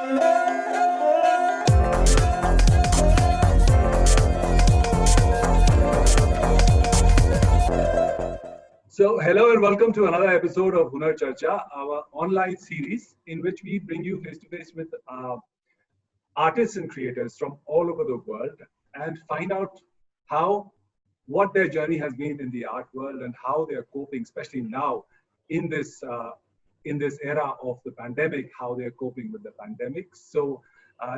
So, hello and welcome to another episode of Hunar Charcha, our online series in which we bring you face to face with artists and creators from all over the world and find out what their journey has been in the art world and how they are coping, especially now in this era of the pandemic, how they are coping with the pandemic. So,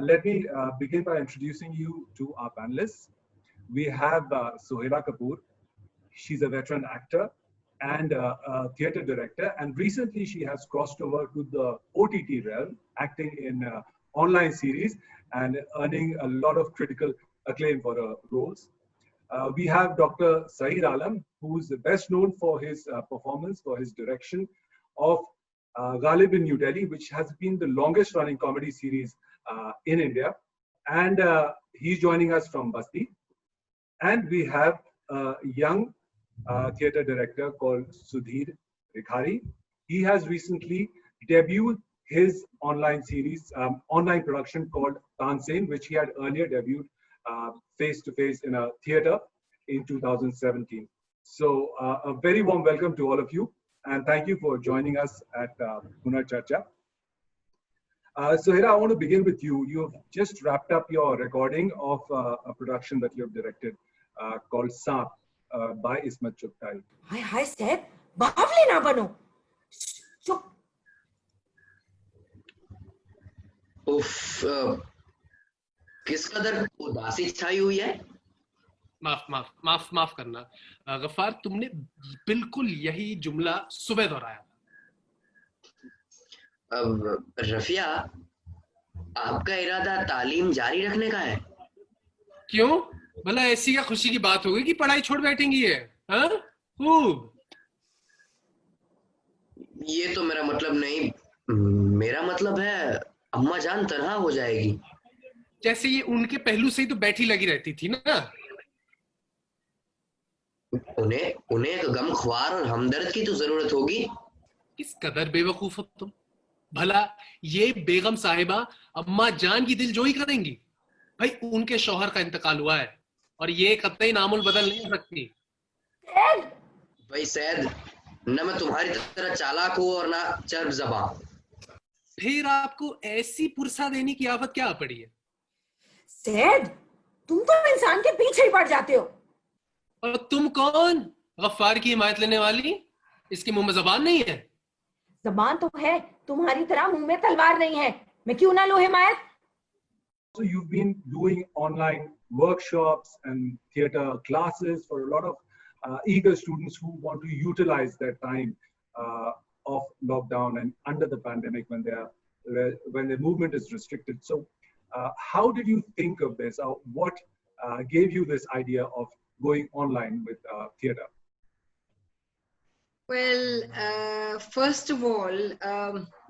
let me begin by introducing you to our panelists. We have Sohaila Kapoor. She's a veteran actor and a theatre director, and recently she has crossed over to the OTT realm, acting in online series and earning a lot of critical acclaim for her roles. We have Dr. Saeed Alam, who's best known for his performance, for his direction of Ghalib in New Delhi, which has been the longest running comedy series in India. And he's joining us from Basti. And we have a young theatre director called Sudhir Rikhari. He has recently debuted his online series, online production called Tansen, which he had earlier debuted face to face in a theatre in 2017. So a very warm welcome to all of you, and thank you for joining us at Hunar Charcha. Sohaila, I want to begin with you. You've just wrapped up your recording of a production that you have directed called Saap by Ismat Chugtai. Hi, Seth. Bhavli na bano. Chup. उफ, किस कदर उदासी छाई हुई है। माफ करना गफ्फार, तुमने बिल्कुल यही जुमला सुबह दोहराया। रफिया, आपका इरादा तालीम जारी रखने का है? क्यों? भला ऐसी क्या खुशी की बात होगी कि पढ़ाई छोड़ बैठेंगी है? हाँ? खूब। ये तो मेरा मतलब नहीं। मेरा मतलब है अम्मा जान तनहा हो जाएगी। जैसे ये उनके पहलू से ही तो बैठी लगी रहती थी ना। उन्हें एक गमख्वार और हमदर्द की तो जरूरत होगी। किस कदर बेवकूफ हो तुम। भला ये बेगम साहिबा अम्मा जान की दिलजोई करेंगी? भाई उनके शौहर का इंतकाल हुआ है और ये कतई नामुल बदल नहीं हो सकती। भाई सैद, न मैं तुम्हारी तरह चालाक हूँ और ना चर्ब ज़बान। फिर आपको ऐसी पुरसा देने की आफत क्या पड़ी है? सैद, तुम तो इंसान के पीछे ही पड़ जाते हो। और तुम कौन? गफ्फार की हिमायत लेने वाली? इसके मुंह में जबान नहीं है? जबान तो है, तुम्हारी तरह मुंह में तलवार नहीं है। मैं क्यों ना लूं हिमायत? So you've been doing online workshops and theatre classes for a lot of eager students who want to utilize their time of lockdown and under the pandemic when the movement is restricted. So how did you think of this? What gave you this idea of going online with theatre? Well, first of all,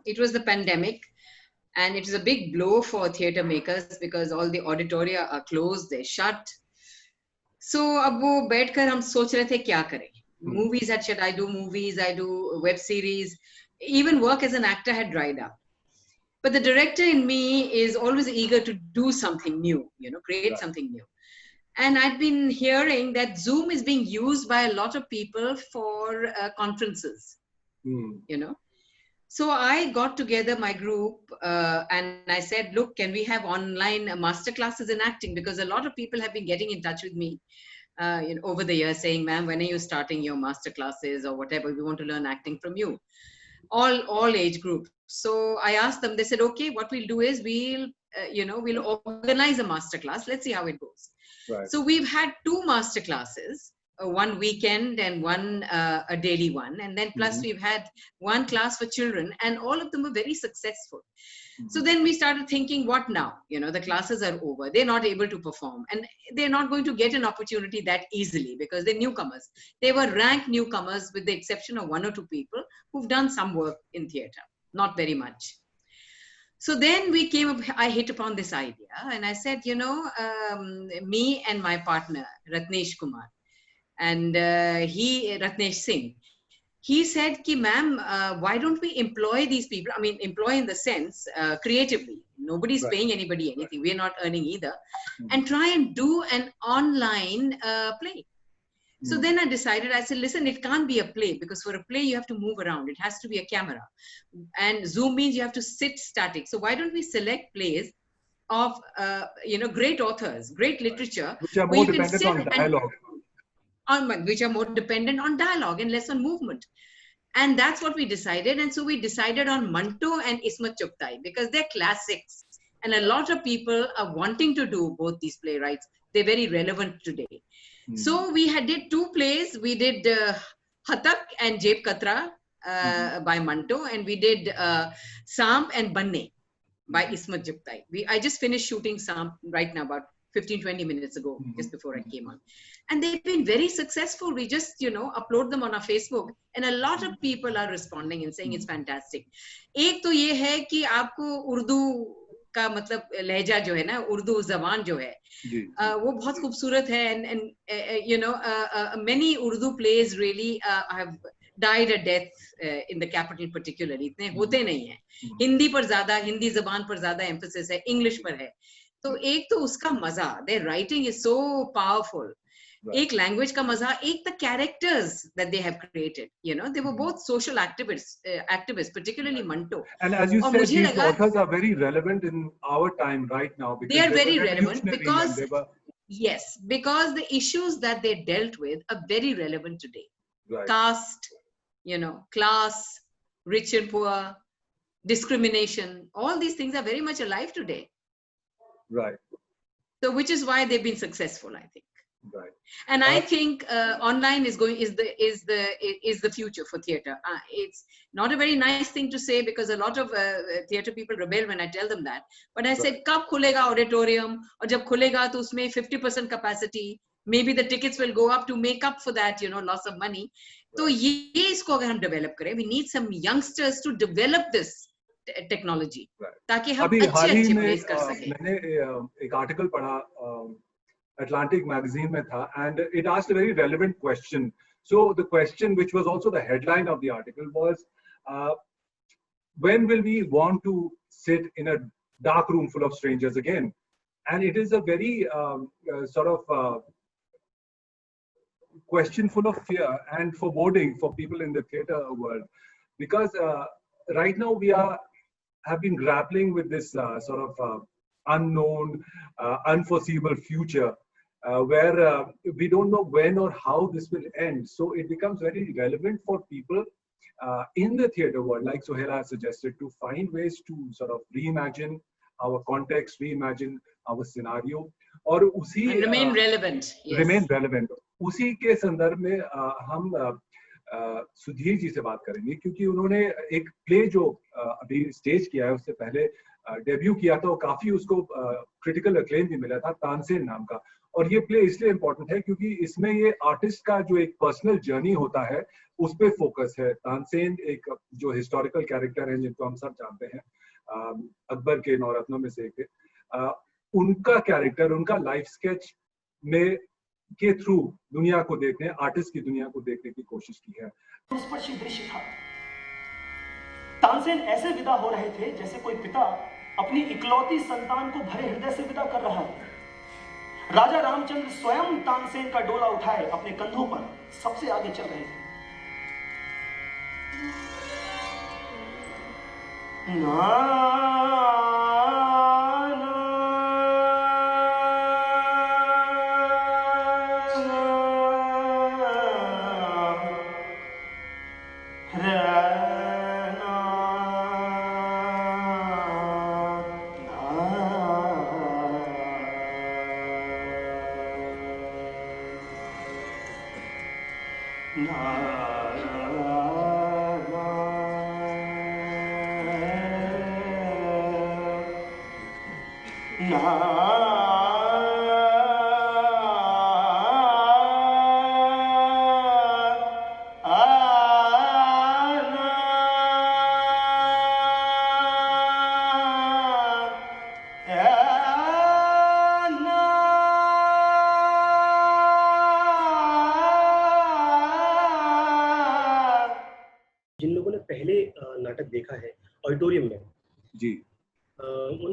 it was the pandemic, and it is a big blow for theatre makers because all the auditoria are closed, they're shut. So अब वो बैठकर हम सोच रहे थे क्या करें. Movies should I do movies, I do web series, even work as an actor had dried up. But the director in me is always eager to do something new, create something new. And I've been hearing that Zoom is being used by a lot of people for conferences, So I got together my group and I said, look, can we have online masterclasses in acting? Because a lot of people have been getting in touch with me over the years saying, ma'am, when are you starting your masterclasses or whatever? We want to learn acting from you. All age groups. So I asked them, they said, okay, what we'll do is we'll organize a masterclass. Let's see how it goes. Right. So we've had 2 masterclasses, one weekend and one a daily one. And then plus we've had one class for children and all of them were very successful. So then we started thinking, what now? The classes are over. They're not able to perform and they're not going to get an opportunity that easily because they're newcomers. They were ranked newcomers with the exception of 1 or 2 people who've done some work in theatre, not very much. So then I hit upon this idea and I said, me and my partner, Ratnesh Kumar, and Ratnesh Singh, he said, "Ki ma'am, why don't we employ these people? I mean, employ in the sense creatively. Nobody's Right. paying anybody anything. We're not earning either, Mhm. and try and do an online play." So Mhm. then I decided, I said, listen, it can't be a play, because for a play, you have to move around. It has to be a camera. And Zoom means you have to sit static. So why don't we select plays of, great authors, great literature, Which are where more you can dependent sit on and dialogue. which are more dependent on dialogue and less on movement. And that's what we decided. And so we decided on Manto and Ismat Chugtai, because they're classics. And a lot of people are wanting to do both these playwrights. They're very relevant today. Mhm. So we did two plays. We did Hatak and Jeb Katra by Manto, and we did Samp and Banne by Ismat Jugtai. I just finished shooting Samp right now, about 15-20 minutes ago, just before I came on. And they've been very successful. We just, upload them on our Facebook, and a lot of people are responding and saying it's fantastic. एक तो ये है कि आपको उर्दू का मतलब लहजा जो है ना, उर्दू जबान जो है, जी. वो बहुत खूबसूरत है. And many Urdu plays really have died a death in the capital particularly. इतने होते नहीं हैं. हिंदी पर ज्यादा, हिंदी जबान पर ज्यादा emphasis है, English पर है. तो एक तो उसका मजा, their writing is so powerful. Right. एक language का मजा, एक the characters that they have created. They were both social activists, particularly Manto. And as you और said, मुझे these लगा authors are very relevant in our time right now, because they are were very relevant revolutionary because and they were yes, because the issues that they dealt with are very relevant today. right. Caste, class, rich and poor, discrimination, all these things are very much alive today. Right. So which is why they've been successful, I think. Right. And I think online is the future for theater. It's not a very nice thing to say, because a lot of theater people rebel when I tell them that. But I said, कब खुलेगा auditorium? और जब खुलेगा तो उसमें 50% capacity. Maybe the tickets will go up to make up for that, loss of money. तो ये इसको अगर हम develop करें, we need some youngsters to develop this technology. Right. ताकि हम अभी अच्छे हाल ही अच्छे में plays कर सकें. मैंने एक आर्टिकल पढ़ा Atlantic magazine में था, and it asked a very relevant question. So the question, which was also the headline of the article, was when will we want to sit in a dark room full of strangers again? And it is a very sort of question full of fear and foreboding for people in the theater world, because right now we have been grappling with this sort of unknown, unforeseeable future, where we don't know when or how this will end. So it becomes very relevant for people in the theater world, like Sohaila suggested, to find ways to sort of reimagine our context, reimagine our scenario, और उसी And remain relevant. Yes. remain relevant. उसी के संदर्भ में हम सुधीर जी से बात करेंगे, क्योंकि उन्होंने एक प्ले जो अभी स्टेज किया है, उससे पहले डेब्यू किया था, और काफी उसको क्रिटिकल अक्लेम भी मिला था, तानसेन नाम का. और ये प्ले इसलिए इम्पोर्टेंट है क्योंकि इसमें ये आर्टिस्ट का जो एक पर्सनल जर्नी होता है उस पे फोकस है. तानसेन एक जो हिस्टोरिकल कैरेक्टर है जिनको हम सब जानते हैं, अकबर के नौरत्नों में से एक, उनका कैरेक्टर, उनका लाइफ स्केच में के थ्रू दुनिया को देखने, आर्टिस्ट की दुनिया को देखने की कोशिश की है. स्पर्शी दृश्य था. तानसेन ऐसे विदा हो रहे थे जैसे कोई पिता अपनी इकलौती संतान को भरे हृदय से विदा कर रहा है. राजा रामचंद्र स्वयं तानसेन का डोला उठाए अपने कंधों पर सबसे आगे चल रहे थे.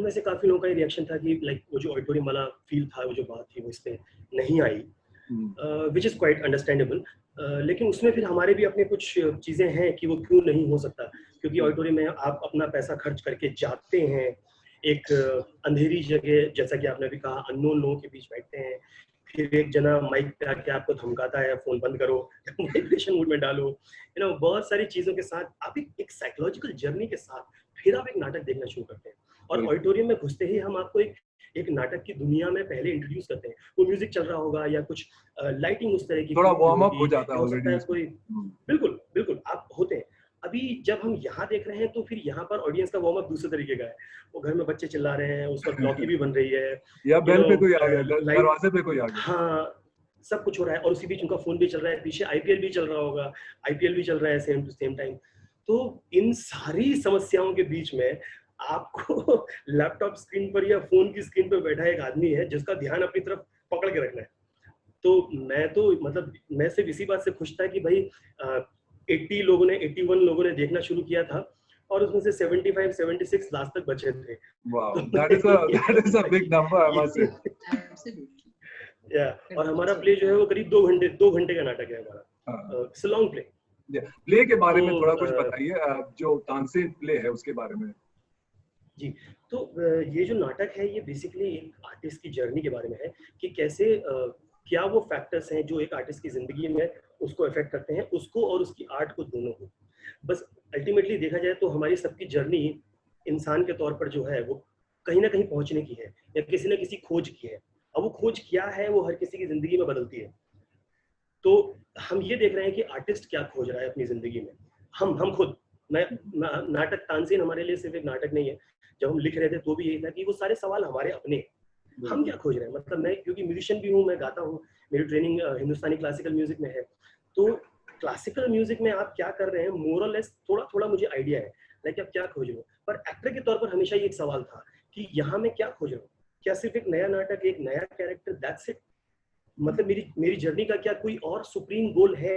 वैसे काफी लोगों का रिएक्शन था कि लाइक वो जो ऑडिटोरियम वाला फील था, वो जो बात थी वो इसमें नहीं आई, विच इज क्वाइट अंडरस्टैंडेबल। लेकिन उसमें फिर हमारे भी अपने कुछ चीजें हैं कि वो क्यों नहीं हो सकता, क्योंकि ऑडिटोरियम में आप अपना पैसा खर्च करके जाते हैं, एक अंधेरी जगह, जैसा कि आपने भी कहा, अननोन लोगों के बीच बैठते हैं, फिर एक जना माइक पे आके आपको धमकाता है फोन बंद करो, वाइब्रेशन मोड में डालो, बहुत सारी चीजों के साथ आप एक साइकोलॉजिकल जर्नी के साथ फिर आप एक नाटक देखना शुरू करते हैं। और ऑडिटोरियम में घुसते ही हम आपको एक नाटक की दुनिया में पहले इंट्रोड्यूस करते हैं। वो म्यूजिक चल रहा होगा या कुछ लाइटिंग उस तरह की, थोड़ा वार्म अप हो जाता है ऑलरेडी कोई। बिल्कुल बिल्कुल आप होते हैं। अभी जब हम यहाँ देख रहे हैं तो फिर यहाँ पर ऑडियंस का वार्म अप दूसरे तरीके का है। वो घर में बच्चे चिल्ला रहे हैं, उस वक्त लौकी भी बन रही है, या बेल पे कोई आ गया, दरवाजे पे कोई आ गया, हाँ सब कुछ हो रहा है, और उसी बीच उनका फोन भी चल रहा है, पीछे आईपीएल भी चल रहा होगा, आईपीएल भी चल रहा है सेम टू सेम टाइम। तो इन सारी समस्याओं के बीच में आपको लैपटॉप स्क्रीन पर या फोन की स्क्रीन पर बैठा एक आदमी है जिसका ध्यान अपनी तरफ पकड़ के रखना है। तो मैं सिर्फ इसी बात से खुश था कि भाई 81 लोगों ने देखना शुरू किया था, और उसमें से 75-76 लास्ट तक बचे थे। Wow, that is a big number, I must say. और हमारा प्ले जो है वो करीब 2 घंटे का नाटक है हमारा, it's a long play. Play के बारे में थोड़ा कुछ बताइए, जो तानसेन प्ले है उसके बारे में। जी, तो ये जो नाटक है ये बेसिकली एक आर्टिस्ट की जर्नी के बारे में है कि कैसे क्या वो फैक्टर्स हैं जो एक आर्टिस्ट की जिंदगी में उसको इफेक्ट करते हैं, उसको और उसकी आर्ट को, दोनों को। बस अल्टीमेटली देखा जाए तो हमारी सबकी जर्नी इंसान के तौर पर जो है वो कहीं ना कहीं पहुंचने की है, या किसी न किसी खोज की है। अब वो खोज क्या है वो हर किसी की जिंदगी में बदलती है। तो हम ये देख रहे हैं कि आर्टिस्ट क्या खोज रहा है अपनी जिंदगी में। हम खुद, नाटक तानसेन हमारे लिए सिर्फ एक नाटक नहीं है। जब हम लिख रहे थे तो भी यही था कि वो सारे सवाल हमारे अपने हैं, हम क्या खोज रहे हैं। मतलब मैं क्योंकि म्यूजिशियन भी हूँ, मैं गाता हूँ, मेरी ट्रेनिंग हिंदुस्तानी क्लासिकल म्यूजिक में है, तो क्लासिकल म्यूजिक में आप क्या कर रहे हैं मोर और लेस थोड़ा मुझे आइडिया है, लाइक आप क्या खोज रहे हो। पर एक्टर के तौर पर हमेशा ये एक सवाल था कि यहाँ मैं क्या खोज रहा हूँ, क्या सिर्फ एक नया नाटक, एक नया कैरेक्टर, दैट्स इट। मतलब मेरी जर्नी का क्या कोई और सुप्रीम गोल है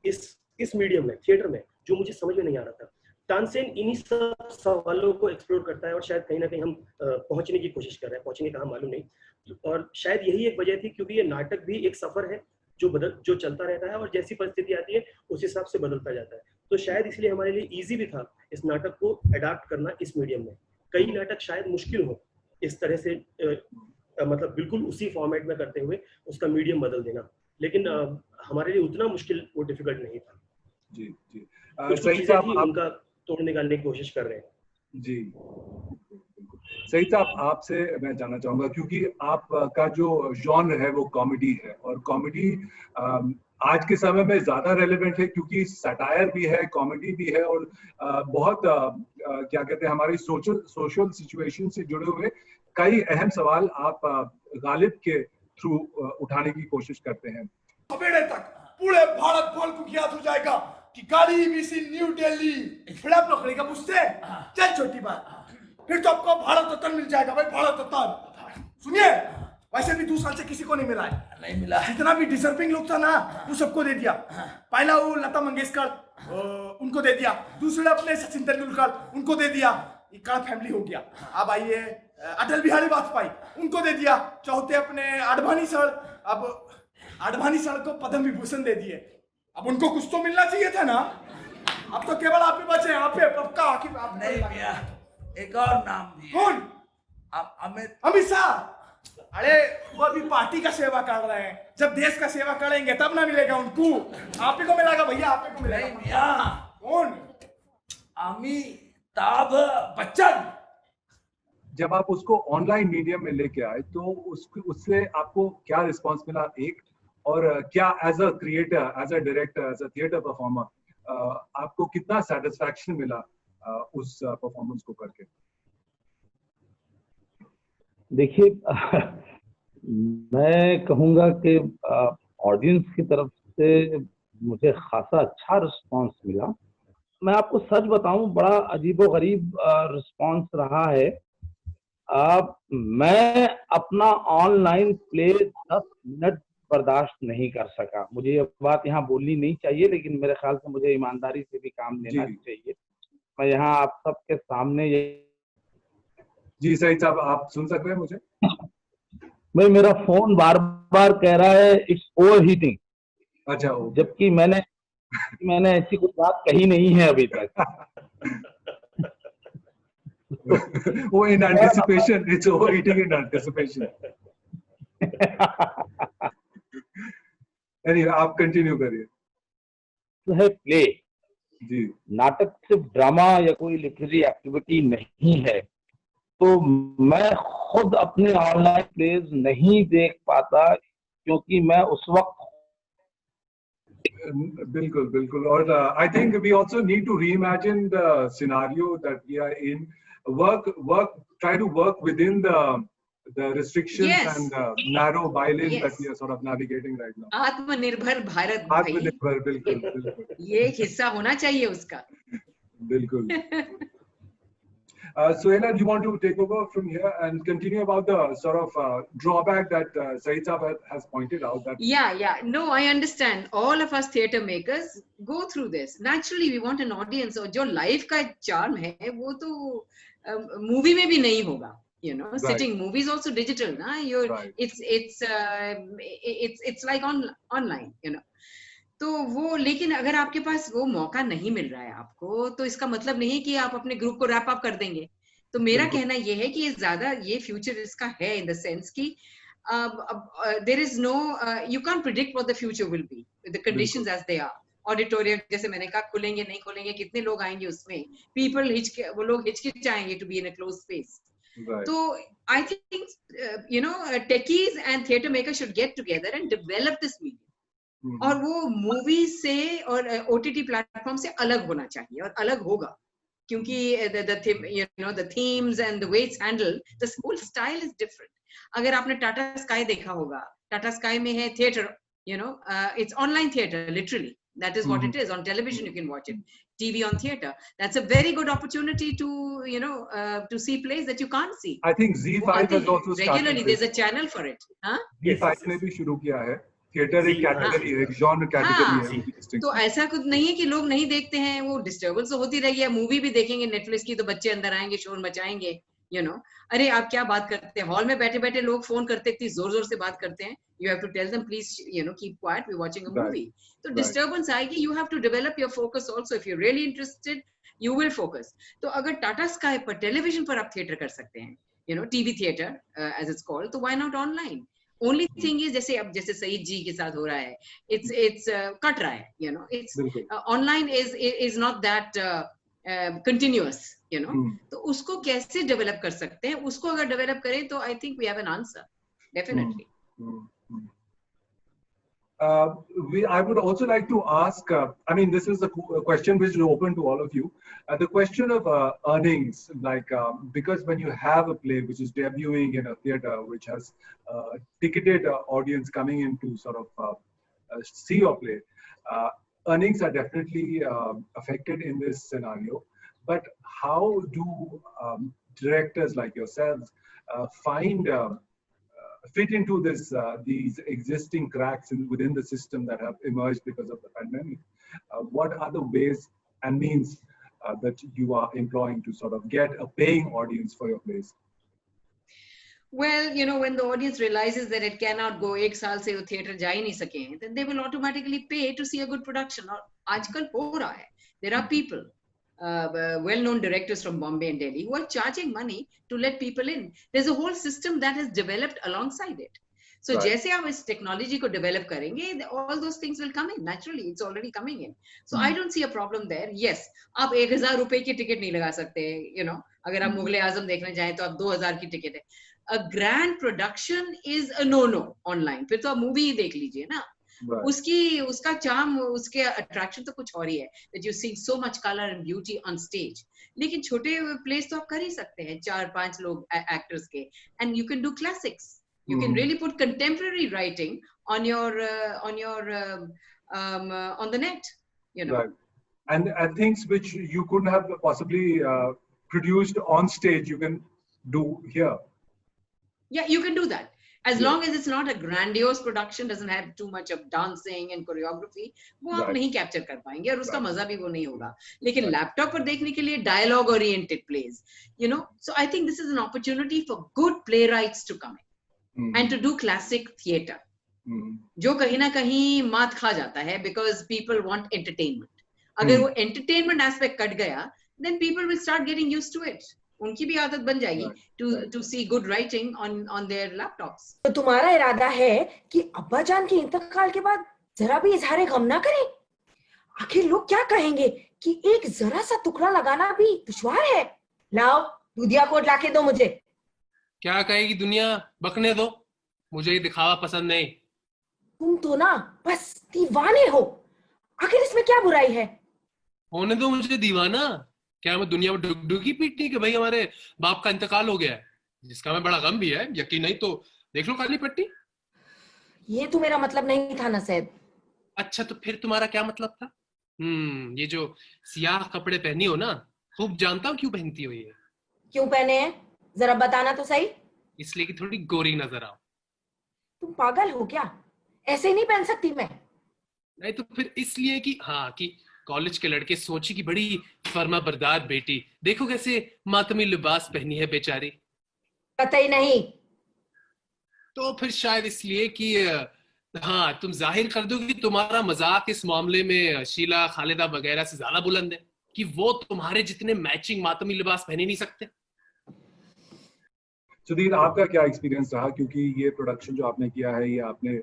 इस मीडियम में, थिएटर में, जो मुझे समझ में नहीं आ रहा था। तानसेन इन्हीं सब सवालों को एक्सप्लोर करता है, और शायद कहीं ना कहीं हम पहुंचने की कोशिश कर रहे हैं, पहुंचेंगे कहाँ मालूम नहीं। और शायद यही एक वजह थी, क्योंकि ये नाटक भी एक सफर है जो चलता रहता है, और जैसी परिस्थिति आती है उस हिसाब से बदलता जाता है। तो शायद इसलिए हमारे लिए इजी भी था इस नाटक को अडाप्ट करना इस मीडियम में। कई नाटक शायद मुश्किल हो इस तरह से, मतलब बिल्कुल उसी फॉर्मेट में करते हुए उसका मीडियम बदल देना, लेकिन हमारे लिए उतना मुश्किल वो डिफिकल्ट नहीं था। जी जी, सही था, उनका तोड़ निकालने की कोशिश कर रहे हैं। जी सही था। आपसे मैं जानना चाहूंगा, क्योंकि आपका जो जॉनर है वो कॉमेडी है, और कॉमेडी आज के समय में ज्यादा रेलेवेंट है, क्योंकि सटायर भी है, कॉमेडी भी है, और बहुत क्या कहते हैं, हमारी सोशल सिचुएशन से जुड़े हुए कई अहम सवाल आप गालिब के थ्रू उठाने की कोशिश करते हैं। सवेरे तक पूरे भारत भर को ज्ञात हो जाएगा कि गाड़ी बीसी न्यू दिल्ली फिलअप नौकरी का पूछते, चल छोटी बात, फिर तो आपको भारत रत्न मिल जाएगा भाई, भारत रत्न। सुनिए, वैसे भी 2 साल से किसी को नहीं मिला है, नहीं मिला। जितना भी डिजर्विंग लोग था ना वो सबको दे दिया। पहला वो लता मंगेशकर, उनको दे दिया, दूसरे अपने सचिन तेंदुलकर, उनको दे दिया, एक का फैमिली हो गया। अब आइए अटल बिहारी वाजपेयी, उनको दे दिया। चौथे अपने आडवाणी सर, अब आडवाणी सर को पद्म विभूषण दे दिए। अब उनको कुछ तो मिलना चाहिए था ना। अब तो केवल आप ही बचे, आप ही पक्का आखिर आप नहीं भैया, एक और नाम दिए। कौन? अमित शाह। अरे वो अभी पार्टी का सेवा कर रहे हैं, जब देश का सेवा करेंगे तब ना मिलेगा उनको। आप ही को मिलेगा भैया, आप ही को मिलेगा। नहीं भैया। कौन? अमिताभ बच्चन। जब आप उसको ऑनलाइन मीडियम में लेके आए तो उससे आपको क्या रिस्पांस मिला, एक, और क्या as a creator, as a director, as a theatre performer आपको कितना सेटिस्फैक्शन मिला उस परफॉर्मेंस को करके? देखिए, मैं कहूँगा कि ऑडियंस की तरफ से मुझे खासा अच्छा रिस्पांस मिला। मैं आपको सच बताऊं, बड़ा अजीबोगरीब रिस्पांस रहा है। मैं अपना ऑनलाइन प्ले 10 मिनट बर्दाश्त नहीं कर सका। मुझे ये बात यहाँ बोलनी नहीं चाहिए, लेकिन मेरे ख्याल से मुझे ईमानदारी से भी काम लेना चाहिए। मैं यहाँ आप सबके सामने ये जी सही साहब, आप सुन सकते हैं मुझे? भाई मेरा फोन बार बार कह रहा है इट्स ओवर हीटिंग, अच्छा, ओके। जबकि मैंने ऐसी कोई बात कही नहीं है अभी तक। वो in anticipation, it's overeating in anticipation. Anyway, आप कंटिन्यू करिए। है प्ले, जी नाटक सिर्फ ड्रामा या कोई लिटरेरी एक्टिविटी नहीं है। तो मैं खुद अपने ऑनलाइन प्लेज नहीं देख पाता क्योंकि मैं उस वक्त बिल्कुल बिल्कुल। और I think we also need to reimagine the scenario that we are in. Try to work within the restrictions Yes. and narrow bylanes Yes. that we are sort of navigating right now. आत्मनिर्भर भारत भाई, आत्मनिर्भर, बिल्कुल बिल्कुल ये एक हिस्सा होना चाहिए उसका। बिल्कुल। Suhaila, do you want to take over from here and continue about the sort of drawback that Saeed Saab has pointed out? That Yeah. No, I understand. All of us theatre makers go through this. Naturally, we want an audience. और जो life का charm है, वो तो movie में भी नहीं होगा. You know, Right. sitting movies also digital, na? Right. It's like online. You know. तो वो, लेकिन अगर आपके पास वो मौका नहीं मिल रहा है आपको, तो इसका मतलब नहीं है कि आप अपने ग्रुप को रैप अप कर देंगे। तो मेरा कहना ये है कि ये फ्यूचर इसका है, इन द सेंस कि there is no, you can predict what the future will be, the conditions as they are. Auditorium जैसे मैंने कहा, खुलेंगे नहीं खुलेंगे, कितने लोग आएंगे उसमें, वो लोग हिचकिचाएंगे to be in a close space. तो I think you know, techies and theatre makers should get together and develop this medium. और वो मूवी से और ओटीटी प्लेटफॉर्म से अलग होना चाहिए, और अलग होगा, क्योंकि the themes and the way it's handled, the whole style is different. अगर आपने टाटा स्काई देखा होगा, टाटा स्काई में है theatre, it's online theater, literally. That is what it is. On television you can watch it, TV on theater. That's a very good opportunity to to see plays that you can't see. I think Z5 has also started regularly. this. There's a channel for it. Huh? Z5 ने भी शुरू किया है। Theatre एक category है, genre category है। तो ऐसा कुछ नहीं है कि लोग नहीं देखते हैं, वो डिस्टर्बेंस तो होती रही है। मूवी भी देखेंगे नेटफ्लिक्स की तो बच्चे अंदर आएंगे, शोर मचाएंगे, अरे आप क्या बात करते हैं, हॉल में बैठे बैठे लोग फोन करते, इतनी जोर जोर से बात करते हैं। You have to tell them please keep quiet, we watching a movie. तो डिस्टर्बेंस आएगी। You have to develop your focus also. If you really interested you will focus. तो अगर टाटा स्काई पर, टेलीविजन पर आप थिएटर कर सकते हैं, TV theatre as it's called, तो why not online? Only thing is, जैसे सईद जी के साथ हो रहा है, इट्स कट रहा है, it's online is not that continuous, तो उसको कैसे डेवलप कर सकते हैं? उसको अगर डेवलप करें तो I think we have an answer, definitely. I would also like to ask, I mean, this is a question which is open to all of you. The question of earnings, like, because when you have a play which is debuting in a theater, which has ticketed audience coming in to sort of see your play, earnings are definitely affected in this scenario. But how do directors like yourselves fit into these existing cracks within the system that have emerged because of the pandemic? What are the ways and means that you are employing to sort of get a paying audience for your plays? Well, when the audience realizes that it cannot go, एक साल से वो theater जा ही नहीं सके हैं, then they will automatically pay to see a good production. और आजकल हो रहा है. There are people, well-known directors from Bombay and Delhi, who are charging money to let people in. There's a whole system that has developed alongside it. So जैसे आप इस technology को develop करेंगे, all those things will come in naturally. It's already coming in. So I don't see a problem there. Yes, आप 1000 रुपए की ticket नहीं लगा सकते, अगर आप मुगले आजम देखने जाएं तो आप 2000 की टिकट है. A grand production is a no-no online. फिर तो आप मूवी ही देख लीजिए ना. उसका charm, उसके attraction तो कुछ और ही है, that you see so much color and beauty on stage. लेकिन छोटे plays तो आप कर ही सकते हैं, 4-5 लोग actors के, and you can do classics. You can really put contemporary writing on on the net, Right. And things which you couldn't have possibly produced on stage, you can do here. Yeah, you can do that. As long as it's not a grandiose production, doesn't have too much of dancing and choreography, वो आप नहीं capture कर पाएंगे और उसका मजा भी वो नहीं होगा. लेकिन लैपटॉप पर देखने के लिए dialogue oriented plays, you know, so I think this is an opportunity for good playwrights to come in and to do classic theatre, जो कहीं ना कहीं मात खा जाता है because people want entertainment. अगर वो entertainment aspect कट गया, then people will start getting used to it. उनकी भी आदत बन जाएगी to see good writing on their laptops. तो तुम्हारा इरादा है कि अब्बा जान के इंतकाल के बाद जरा भी इजहार गम ना करें? आखिर लोग क्या कहेंगे कि एक जरा सा टुकड़ा लगाना भी दुश्वार है. लाओ दूधिया कोट लाके दो मुझे. क्या कहेगी दुनिया, बकने दो, मुझे ये दिखावा पसंद नहीं. तुम तो ना बस दीवाने हो. आखिर इसमें क्या बुराई है? होने दो मुझे दीवाना. क्या मैं दुनिया में डुगडुगी पीटनी कि भाई हमारे बाप का इंतकाल हो गया है, जिसका मैं बड़ा गम भी है. यकीन नहीं तो देख लो काली पट्टी. ये तो मेरा मतलब नहीं था ना सैद. अच्छा तो फिर तुम्हारा क्या मतलब था? ये जो सियाह कपड़े पहनी हो ना, खूब जानता हूँ क्यों पहनती हो ये. क्यों पहने हैं? जरा बताना तो सही. इसलिए कि थोड़ी गोरी नजर आओ. तुम पागल हो क्या? ऐसे नहीं पहन सकती मैं. नहीं तो फिर इसलिए कि कि कॉलेज के लड़के सोची की बड़ी फर्मा बरदार बेटी, देखो कैसे मातमी लिबास पहनी है बेचारी. कतई नहीं. तो फिर शायद इसलिए कि तुम जाहिर कर दो कि तुम्हारा मजाक इस मामले में शीला, खालिदा वगैरह से ज्यादा बुलंद है, कि वो तुम्हारे जितने मैचिंग मातमी लिबास पहन ही नहीं सकते. सुधीर, आपका क्या एक्सपीरियंस रहा? क्योंकि ये प्रोडक्शन जो आपने किया है, ये आपने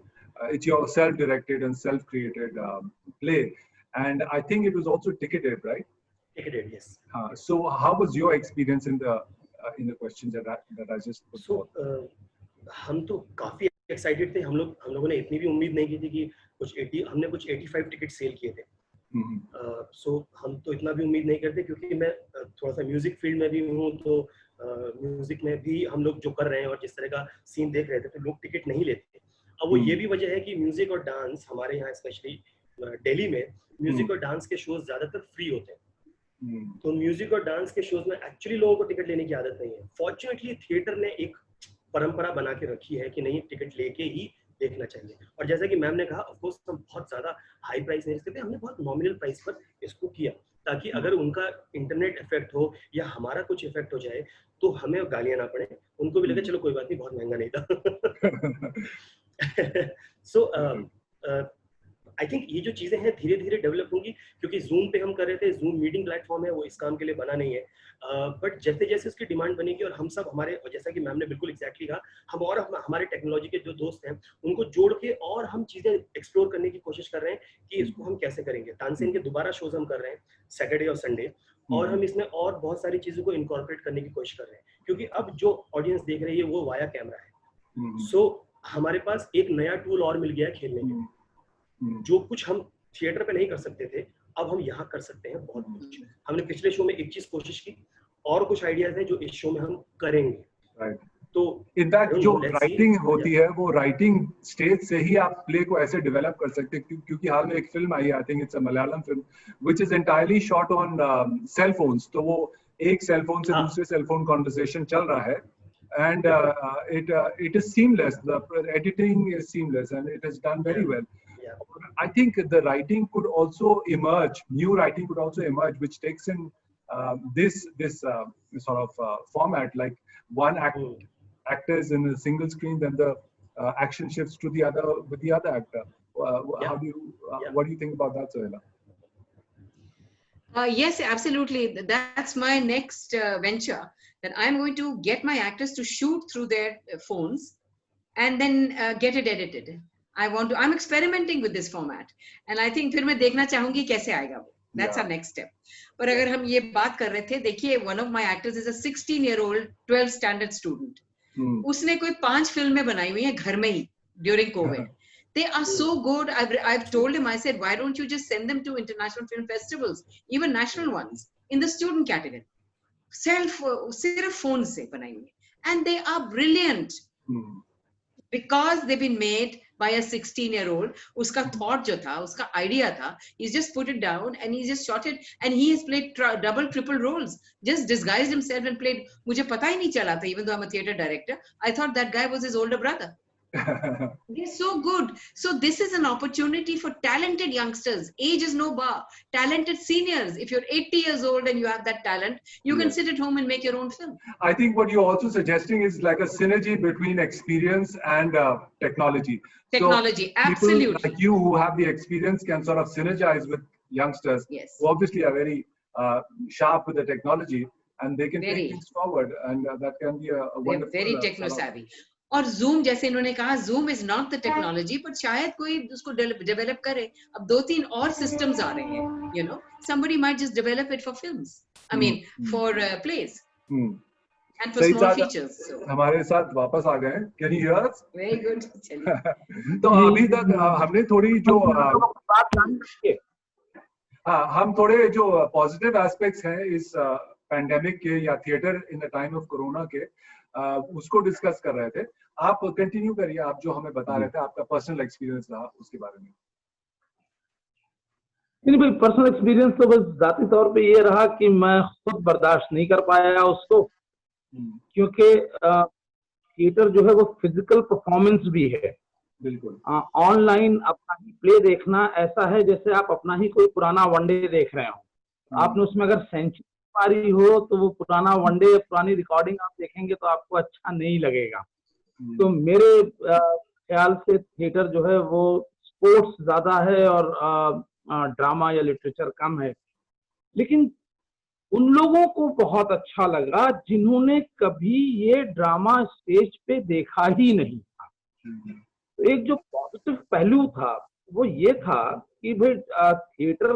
it's your self-directed and self-created play, and I think it was also ticketed, right? Ticketed, yes. So how was your experience in the questions that I just put forward? हम तो काफी एक्साइटेड थे. हम लोगों ने इतनी भी उम्मीद नहीं की थी कि हमने कुछ 85 टिकट सेल किए थे. सो हम तो इतना भी उम्मीद नहीं करते, क्योंकि मैं थोड़ा सा म्यूजिक फील्ड में भी हूँ, तो म्यूजिक में भी हम लोग जो कर रहे हैं और जिस तरह का सीन देख रहे थे, तो लोग टिकट नहीं लेते. अब वो ये भी वजह है कि म्यूजिक और डांस हमारे यहाँ स्पेशली दिल्ली में म्यूजिक और डांस के शोज ज्यादातर फ्री होते हैं. तो म्यूजिक और डांस के शोज में एक्चुअली लोगों को टिकट लेने की आदत नहीं है. फॉर्चुनेटली थिएटर ने एक परंपरा बना के रखी है कि नहीं, टिकट लेके ही देखना चाहिए. और जैसा कि मैम ने कहा, ऑफ कोर्स हम बहुत ज्यादा हाई प्राइस नहीं रखते थे, हमने बहुत नॉमिनल प्राइस पर इसको किया, ताकि अगर उनका इंटरनेट इफेक्ट हो या हमारा कुछ इफेक्ट हो जाए तो हमें गालियां ना पड़े, उनको भी लगे चलो कोई बात नहीं, बहुत महंगा नहीं था. So आई थिंक ये जो चीजें हैं धीरे धीरे डेवलप होंगी, क्योंकि जूम पे हम कर रहे थे. जूम मीटिंग प्लेटफॉर्म है, वो इस काम के लिए बना नहीं है. बट जैसे जैसे उसकी डिमांड बनेगी और हम सब हमारे, जैसा कि मैम ने बिल्कुल एग्जैक्टली कहा, हम और हमारे टेक्नोलॉजी के जो दोस्त हैं उनको जोड़ के और हम चीजें एक्सप्लोर करने की कोशिश कर रहे हैं कि इसको हम कैसे करेंगे. तानसेन के दोबारा शोज हम कर रहे हैं सैटरडे और संडे, और हम इसमें और बहुत सारी चीजों को इनकॉर्पोरेट करने की कोशिश कर रहे हैं, क्योंकि अब जो ऑडियंस देख रही है वो वाया कैमरा है. सो हमारे पास एक नया टूल और मिल गया है खेलने के. जो कुछ हम थिएटर पे नहीं कर सकते थे, अब हम यहाँ कर सकते हैं बहुत कुछ. हमने पिछले शो में एक चीज कोशिश की, और कुछ आइडियाज हैं जो इस शो में हम करेंगे. तो इनफैक्ट जो राइटिंग होती है, वो राइटिंग स्टेज से ही आप प्ले को ऐसे डेवलप कर सकते हैं. क्योंकि हाल में एक film I, I think it's a Malayalam film, which is entirely shot on sale phones. तो वो एक सेल फोन से दूसरे सेल फोन कन्वर्सेशन चल रहा है, and it is seamless. The editing is seamless and it is done very well. I think the writing could also emerge, new writing could also emerge, which takes in this sort of format, like one actors in a single screen, then the action shifts to the other with the other actor. How do you what do you think about that, Sohaila? Yes, absolutely. That's my next venture, that I'm going to get my actors to shoot through their phones and then get it edited. I'm experimenting with this format, and I think फिर मैं देखना चाहूंगी कैसे आएगा वो. That's our next step. पर अगर हम ये बात कर रहे थे, देखिए, one of my actors is a 16-year-old 12th standard student. उसने कोई 5 फिल्में बनाई हुई हैं घर में ही during COVID. They are so good. I've told him, I said, why don't you just send them to international film festivals, even national ones, in the student category. सिर्फ phone से बनाई हुई, and they are brilliant because they've been made by a 16-year-old. उसका thought जो था, उसका idea था, he's just put it down and he just shot it, and he has played double, triple roles, just disguised himself and played. मुझे पता ही नहीं चला था, even though I'm a theatre director, I thought that guy was his older brother. They're so good. So this is an opportunity for talented youngsters. Age is no bar. Talented seniors. If you're 80 years old and you have that talent, you can sit at home and make your own film. I think what you're also suggesting is like a synergy between experience and technology. Technology, so absolutely. People like you who have the experience can sort of synergize with youngsters who obviously are very sharp with the technology, and they can take things forward, and that can be a wonderful. Very techno savvy. और Zoom जैसे इन्होंने कहा, Zoom is not the technology, but शायद कोई उसको develop करे. अब 2-3 और systems आ रहे हैं, you know. Somebody might just develop it for films. I mean, for plays. And for small features. So. हमारे साथ वापस आ गए. Can you hear us? Very good. चलिए. तो अभी तक हमने थोड़ी जो हम थोड़े जो पॉजिटिव एस्पेक्ट्स हैं इस पैंडेमिक के या theatre in the time of corona के उसको डिस्कस कर रहे थे. आप कंटिन्यू करिए, आप जो हमें बता रहे थे आपका पर्सनल एक्सपीरियंस रहा उसके बारे में. नहीं भाई, पर्सनल एक्सपीरियंस तो बस जाती तौर पे ये रहा कि मैं खुद बर्दाश्त नहीं कर पाया उसको, क्योंकि थिएटर जो है वो फिजिकल परफॉर्मेंस भी है. बिल्कुल. ऑनलाइन अपना ही प्ले देखना ऐसा है जैसे आप अपना ही कोई पुराना वनडे देख रहे हो. आपने उसमें अगर सेंचुरी पारी हो तो वो पुराना वनडे, पुरानी रिकॉर्डिंग आप देखेंगे तो आपको अच्छा नहीं लगेगा. तो मेरे ख्याल से थिएटर जो है वो स्पोर्ट्स ज्यादा है और ड्रामा या लिटरेचर कम है. लेकिन उन लोगों को बहुत अच्छा लगा जिन्होंने कभी ये ड्रामा स्टेज पे देखा ही नहीं था. तो एक जो पॉजिटिव पहलू था वो ये था कि भाई थिएटर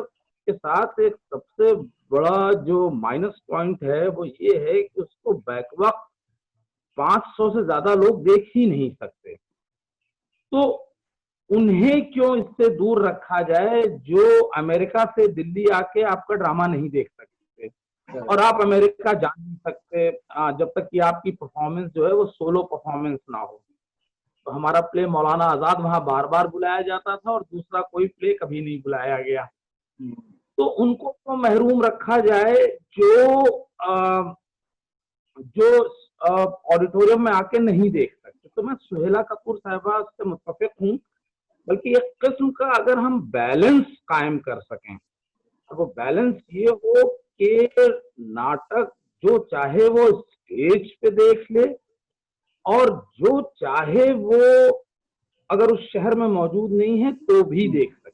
के साथ एक सबसे बड़ा जो माइनस पॉइंट है वो ये है कि उसको बैक वक्त 500 से ज्यादा लोग देख ही नहीं सकते. तो उन्हें क्यों इससे दूर रखा जाए जो अमेरिका से दिल्ली आके आपका ड्रामा नहीं देख सकते और आप अमेरिका जा नहीं सकते जब तक कि आपकी परफॉर्मेंस जो है वो सोलो परफॉर्मेंस ना हो. तो हमारा प्ले मौलाना आजाद वहां बार बार बुलाया जाता था और दूसरा कोई प्ले कभी नहीं बुलाया गया. तो उनको तो महरूम रखा जाए जो ऑडिटोरियम में आके नहीं देख सकते. तो मैं सुहेला कपूर साहिबा से मुत्तफिक हूँ, बल्कि एक किस्म का अगर हम बैलेंस कायम कर सकें, और वो बैलेंस ये हो कि नाटक जो चाहे वो स्टेज पे देख ले और जो चाहे वो अगर उस शहर में मौजूद नहीं है तो भी देख सके.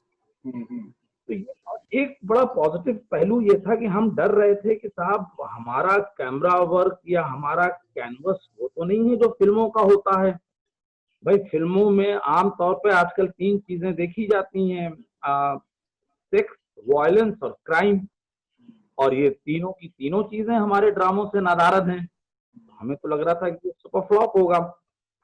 तो ये एक बड़ा पॉजिटिव पहलू ये था कि हम डर रहे थे कि साहब हमारा कैमरा वर्क या हमारा कैनवस वो तो नहीं है जो फिल्मों का होता है. भाई फिल्मों में आमतौर पे आजकल 3 चीजें देखी जाती हैं, सेक्स, वायलेंस और क्राइम, और ये तीनों की तीनों चीजें हमारे ड्रामों से नादारद हैं. हमें तो लग रहा था कि सुपर फ्लॉप होगा,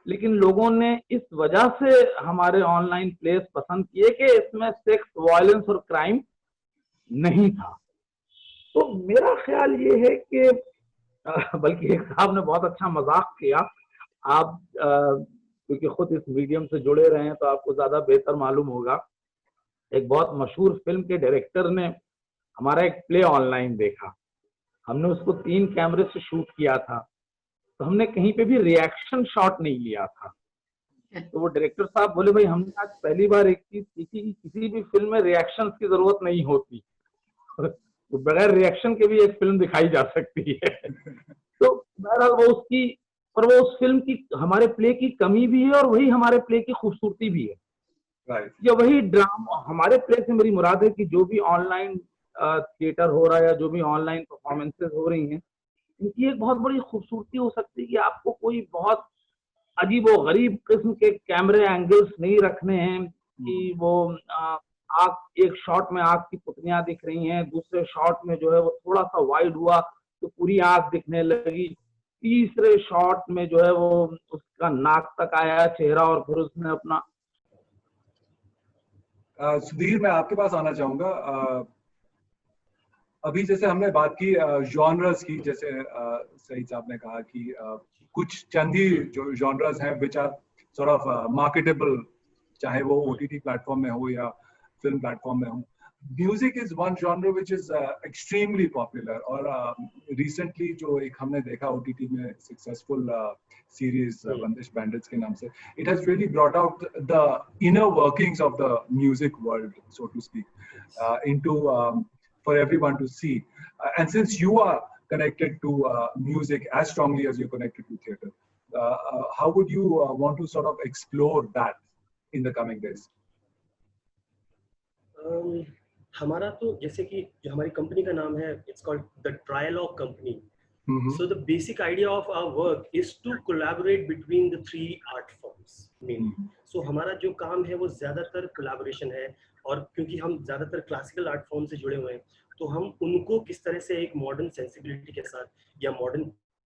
लेकिन लोगों ने इस वजह से हमारे ऑनलाइन प्लेस पसंद किए कि इसमें सेक्स, वायलेंस और क्राइम नहीं था. तो मेरा ख्याल ये है कि बल्कि एक साहब ने बहुत अच्छा मजाक किया, आप क्योंकि खुद इस मीडियम से जुड़े रहे हैं तो आपको ज्यादा बेहतर मालूम होगा. एक बहुत मशहूर फिल्म के डायरेक्टर ने हमारा एक प्ले ऑनलाइन देखा. हमने उसको 3 कैमरे से शूट किया था, तो हमने कहीं पे भी रिएक्शन शॉट नहीं लिया था. तो वो डायरेक्टर साहब बोले भाई हमने आज पहली बार एक चीज सीखी कि किसी भी फिल्म में रिएक्शन की जरूरत नहीं होती, तो बगैर रिएक्शन के भी एक फिल्म दिखाई जा सकती है. तो बहरहाल वो उसकी और वो उस फिल्म की हमारे प्ले की कमी भी है और वही हमारे प्ले की खूबसूरती भी है. या वही ड्रामा हमारे प्ले से मेरी मुराद है कि जो भी ऑनलाइन थिएटर हो रहा है या जो भी ऑनलाइन परफॉर्मेंसेस हो रही हैं, इनकी एक बहुत बड़ी खूबसूरती हो सकती है कि आपको कोई बहुत अजीब व गरीब किस्म के कैमरे एंगल्स नहीं रखने हैं कि वो आग एक शॉट में आग की पुतलियां दिख रही हैं, दूसरे शॉट में जो है वो थोड़ा सा वाइड हुआ तो पूरी आग दिखने लगी, तीसरे शॉट में जो है वो उसका नाक तक आया चेहरा और फिर उसने अपना. सुधीर, मैं आपके पास आना चाहूंगा. अभी जैसे हमने बात की जॉनर्स की, जैसे सईद साहब ने कहा कि कुछ चंद ही जो जॉनर्स हैं which are sort of marketable, चाहे वो OTT प्लेटफॉर्म में हो या फिल्म प्लेटफॉर्म में हो. music is one genre which is extremely popular. और recently जो एक हमने देखा OTT में successful series Bandish Bandits के नाम से, it has really brought out the inner workings of the music world, so to speak, into for everyone to see. And since you are connected to music as strongly as you're connected to theatre, how would you want to sort of explore that in the coming days? हमारा तो जैसे कि जो हमारी company का नाम है, it's called the Trialogue Company. So the basic idea of our work is to collaborate between the three art forms mainly. So हमारा जो काम है वो ज़्यादातर collaboration है, और क्योंकि हम ज़्यादातर क्लासिकल आर्ट फॉर्म से जुड़े हुए हैं, तो हम उनको किस तरह से एक मॉडर्न सेंसिबिलिटी के साथ या मॉडर्न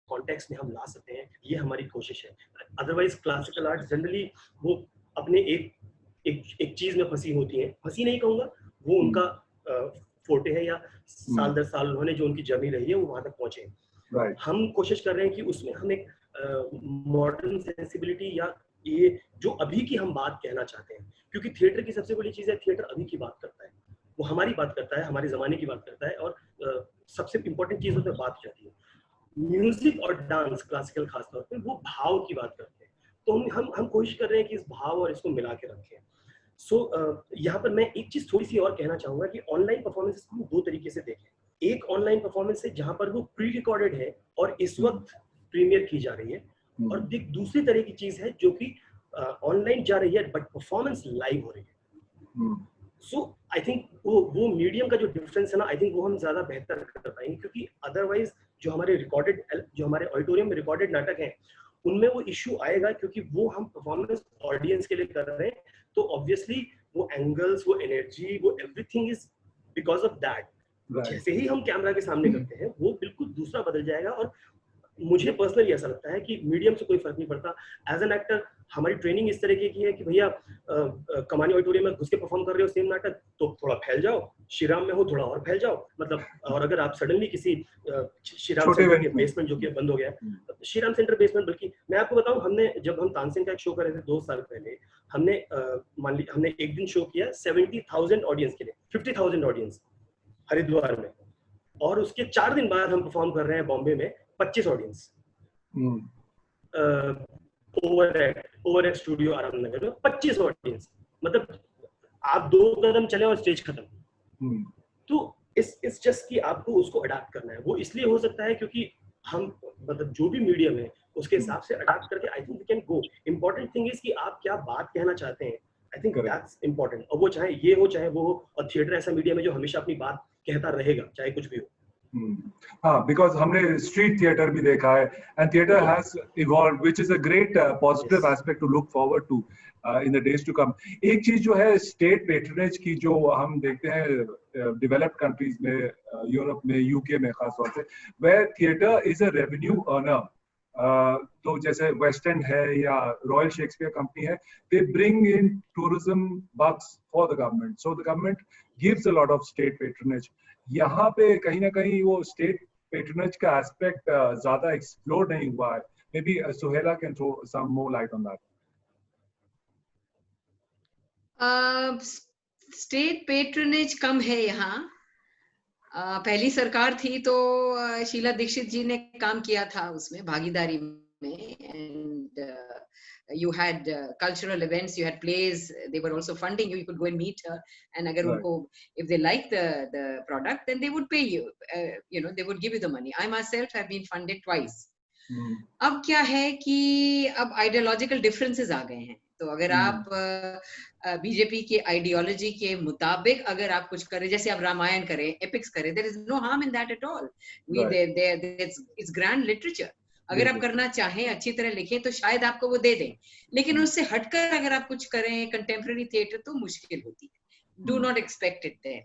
कॉन्टेक्स्ट में हम ला सकते हैं, ये हमारी कोशिश है. अदरवाइज क्लासिकल आर्ट जनरली वो अपने एक चीज में फंसी होती हैं, फंसी नहीं कहूँगा, वो उनका फोटे है या साल दर साल उन्होंने जो उनकी जर्नी रही है वो वहां तक पहुंचे. हम कोशिश कर रहे हैं कि उसमें हम एक मॉडर्न सेंसिबिलिटी या ये जो अभी की हम बात कहना चाहते हैं, क्योंकि थिएटर की सबसे बड़ी चीज है, थिएटर अभी की बात करता है, वो हमारी बात करता है, हमारे जमाने की बात करता है, और सबसे इंपॉर्टेंट चीज उसमें बात जाती है. म्यूजिक और डांस क्लासिकल खासतौर पे वो भाव की बात करते हैं, तो हम कोशिश कर रहे हैं कि इस भाव और इसको मिला के रखें. यहाँ पर मैं एक चीज थोड़ी सी और कहना चाहूंगा कि ऑनलाइन परफॉर्मेंस को दो तरीके से देखें. एक ऑनलाइन परफॉर्मेंस है जहां पर वो प्री रिकॉर्डेड है और इस वक्त प्रीमियर की जा रही है, और एक दूसरी तरह की चीज है जो कि ऑनलाइन जा रही है बट परफॉर्मेंस लाइव हो रही है. सो आई थिंक वो मीडियम का जो डिफरेंस है ना, आई थिंक वो हम ज्यादा बेहतर कर पाएंगे, क्योंकि अदरवाइज जो हमारे ऑडिटोरियम में रिकॉर्डेड नाटक हैं उनमें वो इश्यू आएगा, क्योंकि वो हम परफॉर्मेंस ऑडियंस के लिए कर रहे हैं, तो ऑब्वियसली वो एंगल्स, वो एनर्जी, वो everything is because of that. जैसे ही हम कैमरा के सामने करते हैं वो बिल्कुल दूसरा बदल जाएगा. और मुझे पर्सनली ऐसा लगता है कि मीडियम से कोई फर्क नहीं पड़ता. एज एन एक्टर हमारी ट्रेनिंग इस तरीके की है कि भैया कमानी ऑडिटोरियम में घुस के परफॉर्म कर रहे हो सेम नाटक, तो थोड़ा फैल जाओ, श्रीराम में हो थोड़ा और फैल जाओ, मतलब. और अगर आप सडनली किसी श्रीराम सेंटर के बेसमेंट जो कि बंद हो गया, श्रीराम सेंटर बेसमेंट, बल्कि मैं आपको बताऊं, हमने जब हम तानसेन का एक शो कर रहे थे 2 साल पहले, हमने मान ली हमने एक दिन शो किया 70,000 ऑडियंस के लिए, 50,000 ऑडियंस हरिद्वार में, और उसके 4 दिन बाद हम परफॉर्म कर रहे हैं बॉम्बे में 25 ऑडियंस, ओवर एक्ट स्टूडियो आराम नगर में 25 ऑडियंस. मतलब आप 2 कदम चले और स्टेज खत्म. तो इस जस्ट कि आपको उसको अडैप्ट करना है. वो इसलिए हो सकता है क्योंकि हम मतलब जो भी मीडियम है उसके हिसाब से अडैप्ट करके I think we can go. Important thing is कि आप क्या बात कहना चाहते हैं, आई थिंक दैट्स इंपॉर्टेंट. और वो चाहे ये हो चाहे वो हो, और थिएटर ऐसा मीडियम है जो हमेशा अपनी बात कहता रहेगा चाहे कुछ भी हो. हाँ, because हमने street theater भी देखा है, and theater has evolved, which is a great positive aspect to look forward to in the days to come. एक चीज जो है state patronage की, जो हम देखते हैं developed countries में, यूरोप में, UK में खास तौर से, where theater is a revenue earner. तो जैसे वेस्ट एंड है या रॉयल शेक्सपियर कंपनी है, they bring in tourism bucks for the government, so the government gives a lot of state patronage. यहाँ पे कहीं ना कहीं वो स्टेट पेट्रोनेज का एस्पेक्ट ज्यादा एक्सप्लोर नहीं हुआ है. May be Suhela can throw some more light on that. State patronage कम है यहाँ. पहली सरकार थी तो शीला दीक्षित जी ने काम किया था उसमें भागीदारी में, and you had cultural events, you had plays, they were also funding you, you could go and meet her, and agar unko, if they like the product, then they would pay you, you know, they would give you the money. I myself have been funded twice. अब क्या है कि अब ideological differences आ गए हैं, तो अगर आप बीजेपी के आइडियोलॉजी के मुताबिक अगर आप कुछ करें, जैसे आप रामायण करें, एपिक्स करें, there is no harm in that at all. It's grand literature. अगर आप करना चाहें, अच्छी तरह लिखें, तो शायद आपको वो दे दें, लेकिन उससे हटकर अगर आप कुछ करें कंटेम्पररी थिएटर तो मुश्किल होती है. Do not expect it there.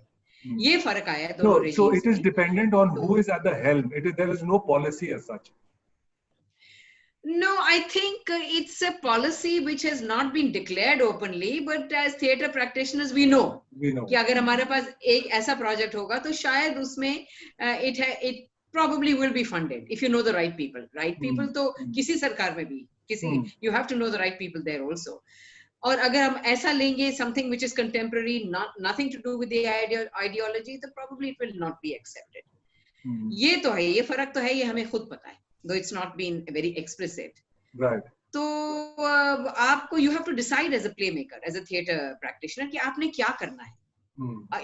ये फर्क आया है दोनों रेजिम्स में. So it is dependent on who is at the helm. There is no policy as such. No, I think it's a policy which has not been declared openly, but as theatre practitioners we know कि अगर हमारे पास एक ऐसा project होगा तो शायद उसमें it probably will be funded if you know the right people. Right people तो किसी सरकार में भी, किसी, you have to know the right people there also. और अगर हम ऐसा लेंगे something which is contemporary, nothing to do with the ideology, then probably it will not be accepted. ये तो है, ये फर्क तो है, ये हमें खुद पता है, though it's not been very explicit. Right. तो आपको you have to decide as a playmaker, as a theatre practitioner कि आपने क्या करना है.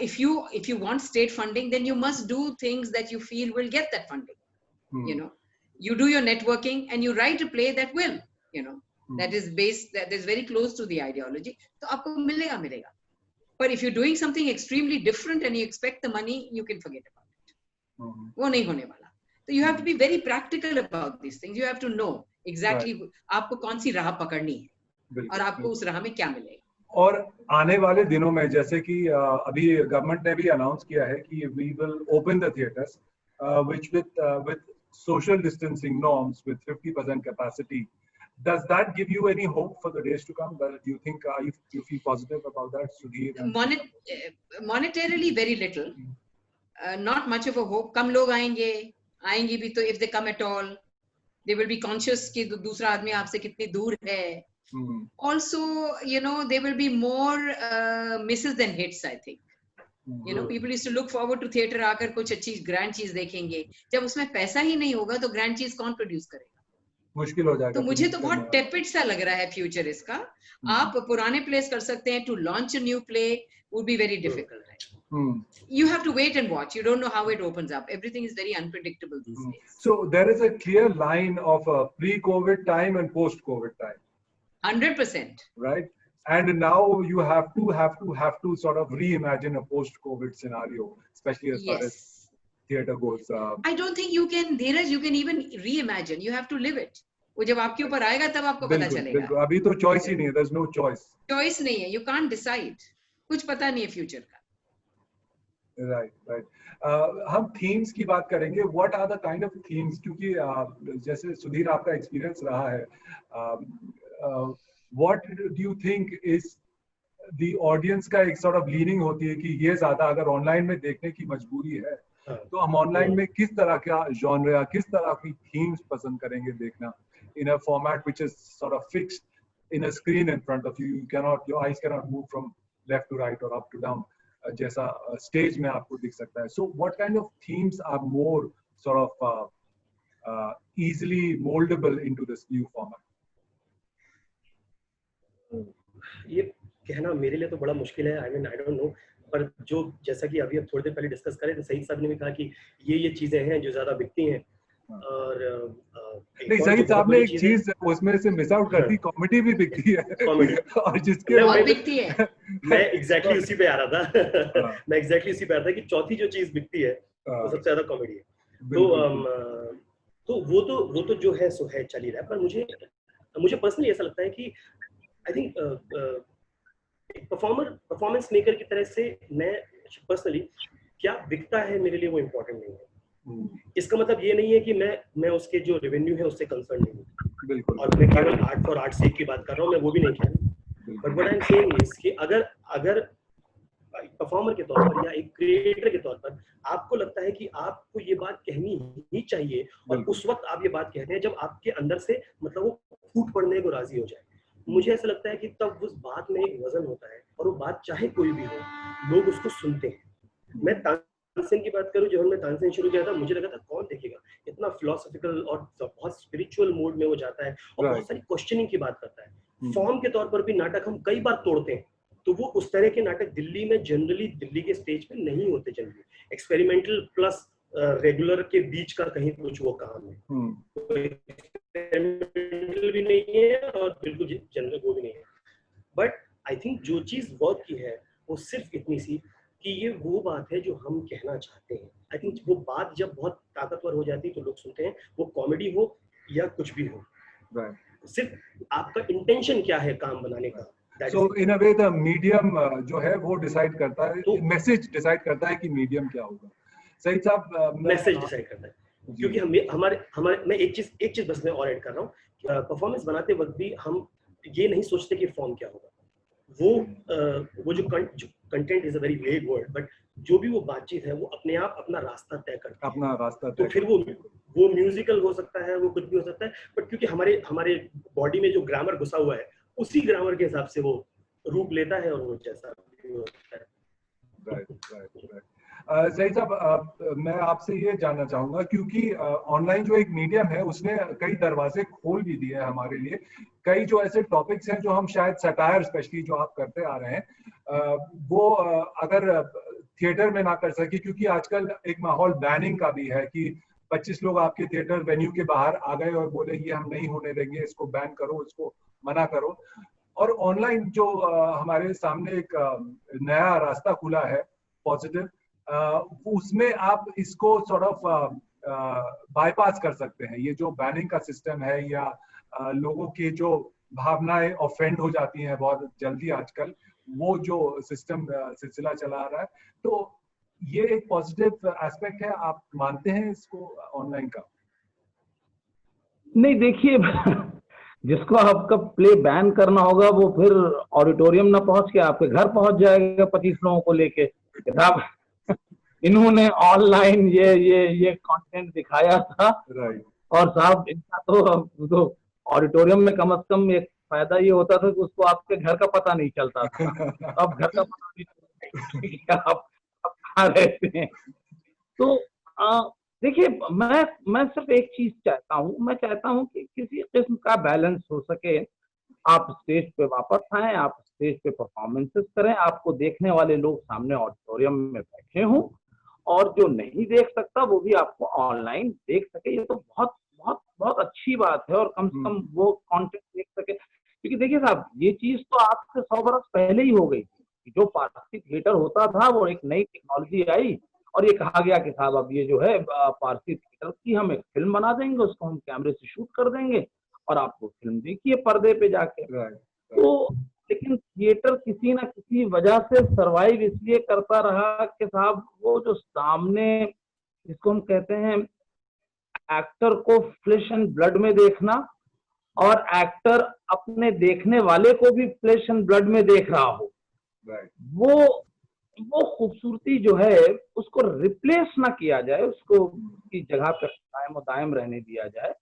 If you want state funding, then you must do things that you feel will get that funding. You know, you do your networking and you write a play that will, you know, that is very close to the ideology. तो आपको मिलेगा. But if you're doing something extremely different and you expect the money, you can forget about it. वो नहीं होने वाला. So you have to be very practical about these things. You have to know exactly आपको कौन सी राह पकड़नी है और आपको उस राह में क्या मिलेगा. और आने वाले दिनों में जैसे कि अभी गवर्नमेंट ने भी अनाउंस किया है कि we will open the theatres which with social distancing norms with 50% capacity. Does that give you any hope for the days to come? Do you think you feel positive about that, Sudhir? Monetarily very little. Not much of a hope. कम लोग आएंगे भी तो if they come at all, they will be conscious कि दूसरा आदमी आपसे कितनी दूर है. Also, you know, there will be more misses than hits, I think. You know, people used to look forward to theatre आकर कुछ अच्छी grand चीज देखेंगे. जब उसमें पैसा ही नहीं होगा तो grand चीज कौन produce करेगा? मुश्किल हो जाएगा. तो मुझे तो बहुत tepid सा लग रहा है future इसका. आप पुराने plays कर सकते हैं. To launch a new play would be very difficult. You have to wait and watch. You don't know how it opens up. Everything is very unpredictable these days. So there is a clear line of pre-COVID time and post-COVID time. 100%. Right. And now you have to sort of reimagine a post-COVID scenario, especially as far as theatre goes. I don't think you can, Dheeraj, you can even reimagine. You have to live it. वो जब आपके ऊपर आएगा तब आपको पता चलेगा. बिल्कुल. अभी तो choice ही नहीं है. There's no choice. Choice नहीं है. You can't decide. कुछ पता नहीं है future का. Right. हम themes की बात करेंगे. What are the kind of themes? क्योंकि जैसे सुधीर आपका experience रहा है. What do you think is the audience का एक sort of leaning होती है कि ये ज़्यादा अगर online में देखने की मजबूरी है, तो हम online में किस तरह का genre, किस तरह की themes पसंद करेंगे देखना in a format which is sort of fixed in a screen in front of you. Your eyes cannot move from left to right or up to down. जैसा stage में आपको दिख सकता है. So what kind of themes are more sort of easily moldable into this new format? ये कहना मेरे लिए तो बड़ा मुश्किल है. I mean, I don't know. पर जो जैसा कि अभी हम थोड़ी देर पहले डिस्कस करें तो सईद साहब ने भी कहा कि ये चीजें हैं जो ज्यादा बिकती हैं. और नहीं, सईद साहब ने एक चीज उसमें से मिस आउट कर दी. कॉमेडी भी बिकती है. कॉमेडी और जिसके बिकती है. मैं एग्जैक्टली उसी पे आ रहा था. मैं एग्जैक्टली उसी पे आ रहा था कि चौथी जो चीज बिकती है वो सबसे ज्यादा कॉमेडी है. तो वो तो जो है सो है चल ही रहा है. पर मुझे पर्सनली ऐसा लगता है कि आई थिंक परफॉर्मेंस मेकर की तरह से मैं पर्सनली क्या बिकता है मेरे लिए वो इम्पोर्टेंट नहीं है. इसका मतलब ये नहीं है कि मैं उसके जो रेवेन्यू है उससे कंसर्न नहीं हूँ. बिल्कुल. और मैं केवल आर्ट फॉर आर्ट सेक की बात कर रहा हूँ. मैं वो भी नहीं कह रहा. But what I am saying is कि अगर परफॉर्मर के तौर पर या एक क्रिएटर के तौर पर आपको लगता है कि आपको ये बात कहनी ही चाहिए और उस वक्त आप ये बात कहते हैं जब आपके अंदर से मतलब वो फूट पड़ने को राजी हो जाए. मुझे ऐसा लगता है कि तब उस बात में एक वजन होता है और वो बात चाहे कोई भी हो लोग उसको सुनते हैं. मैं तानसेन की बात करूं, जब हमने तानसेन शुरू किया था मुझे लगा था कौन देखेगा. इतना फिलोसॉफिकल और बहुत स्पिरिचुअल मोड में वो जाता है और बहुत सारी क्वेश्चनिंग की बात करता है. फॉर्म के तौर पर भी नाटक हम कई बार तोड़ते हैं. तो वो उस तरह के नाटक दिल्ली में जनरली दिल्ली के स्टेज पे नहीं होते. जनरली एक्सपेरिमेंटल प्लस रेगुलर के बीच का कहीं कुछ वो काम है. एक्सपेरिमेंटल भी नहीं है और बिल्कुल जनरल वो भी नहीं है. बट आई थिंक जो चीज वर्क की है वो सिर्फ इतनी सी कि ये वो बात है जो हम कहना चाहते हैं. आई थिंक वो बात जब बहुत ताकतवर हो जाती है तो लोग सुनते हैं. वो कॉमेडी हो या कुछ भी हो. सिर्फ आपका इंटेंशन क्या है काम बनाने का. So in a way the medium जो है वो डिसाइड करता है. तो मैसेज डिसाइड करता है कि मीडियम क्या होगा. सईद साहब मैसेज डिसाइड करता है. क्योंकि हमारे मैं एक चीज बस मैं और ऐड कर रहा हूँ. परफॉर्मेंस बनाते वक्त भी हम ये नहीं सोचते कि फॉर्म क्या होगा. वो जो content is a very vague word. But जो भी वो बातचीत है वो अपने आप अपना रास्ता तय करता है. अपना रास्ता तो फिर वो म्यूजिकल हो सकता है, वो कुछ भी हो सकता है. बट क्योंकि हमारे बॉडी में जो ग्रामर घुसा हुआ है उसी ग्रामर के हिसाब से वो रूप लेता है और वो जैसा होता है। सही साहब, मैं आपसे ये जानना चाहूंगा क्योंकि ऑनलाइन जो एक मीडियम है उसने कई दरवाजे खोल भी दिए हैं हमारे लिए। कई जो ऐसे टॉपिक्स हैं जो हम शायद सटायर स्पेशली जो आप करते आ रहे हैं वो अगर थिएटर में ना कर सके, क्योंकि आजकल एक माहौल बैनिंग का भी है कि 25 लोग आपके थिएटर वेन्यू के बाहर आ गए और बोले ये हम नहीं होने देंगे, इसको बैन करो, इसको मना करो। और ऑनलाइन जो हमारे सामने एक नया रास्ता खुला है पॉजिटिव, उसमें आप इसको सॉर्ट ऑफ बाईपास कर सकते हैं। ये जो बैनिंग का सिस्टम है या लोगों के जो भावनाएं ऑफेंड हो जाती हैं बहुत जल्दी आजकल, वो जो सिस्टम सिलसिला चला आ रहा है, तो ये एक पॉजिटिव एस्पेक्ट है। आप मानते हैं इसको ऑनलाइन का? नहीं, देखिए जिसको आपका प्ले बैन करना होगा वो फिर ऑडिटोरियम ना पहुंच के आपके घर पहुंच जाएगा 25 लोगों को लेके, साहब इन्होंने ऑनलाइन ये कंटेंट दिखाया था। और साहब इनका तो ऑडिटोरियम में कम से कम एक फायदा ये होता था कि उसको आपके घर का पता नहीं चलता था। अब घर का पता नहीं चलता कि आप कहाँ रहते हैं। तो देखिए, मैं सिर्फ एक चीज चाहता हूँ, मैं चाहता हूँ कि किसी किस्म का बैलेंस हो सके। आप स्टेज पे वापस आए, आप स्टेज पे परफॉर्मेंसेस करें, आपको देखने वाले लोग सामने ऑडिटोरियम में बैठे हों, और जो नहीं देख सकता वो भी आपको ऑनलाइन देख सके। ये तो बहुत बहुत बहुत अच्छी बात है, और कम से कम वो कंटेंट देख सके। क्योंकि देखिए साहब, ये चीज तो आज से 100 बरस पहले ही हो गई थी। जो पारसी थिएटर होता था वो एक नई टेक्नोलॉजी आई और ये कहा गया कि साहब अब ये जो है पारसी थिएटर की हम एक फिल्म बना देंगे, उसको हम कैमरे से शूट कर देंगे और आपको फिल्म देखिए पर्दे पे जाके। तो लेकिन थिएटर किसी ना किसी वजह से सरवाइव इसलिए करता रहा कि साहब वो जो सामने, जिसको हम कहते हैं एक्टर को फ्लैश एंड ब्लड में देखना, और एक्टर अपने देखने वाले को भी फ्लैश एंड ब्लड में देख रहा हो, वो खूबसूरती जो है उसको रिप्लेस ना किया जाए, उसको की जगह पर कायम और दायम रहने दिया जाए।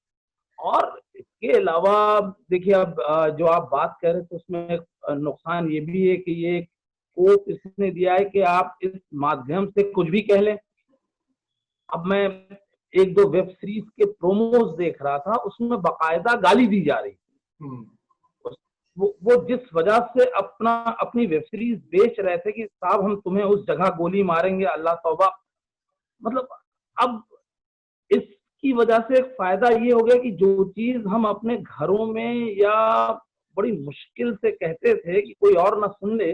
और इसके अलावा देखिए, अब जो आप बात कर रहे थे उसमें नुकसान ये भी है कि ये स्कोप इसने दिया है कि आप इस माध्यम से कुछ भी कह लें। अब मैं एक दो वेब सीरीज के प्रोमोज देख रहा था, उसमें बाकायदा गाली दी जा रही थी। वो जिस वजह से अपनी वेब सीरीज बेच रहे थे कि साहब हम तुम्हें उस जगह गोली मारेंगे, अल्लाह तौबा। मतलब अब इसकी वजह से एक फायदा ये हो गया कि जो चीज हम अपने घरों में या बड़ी मुश्किल से कहते थे कि कोई और ना सुन ले,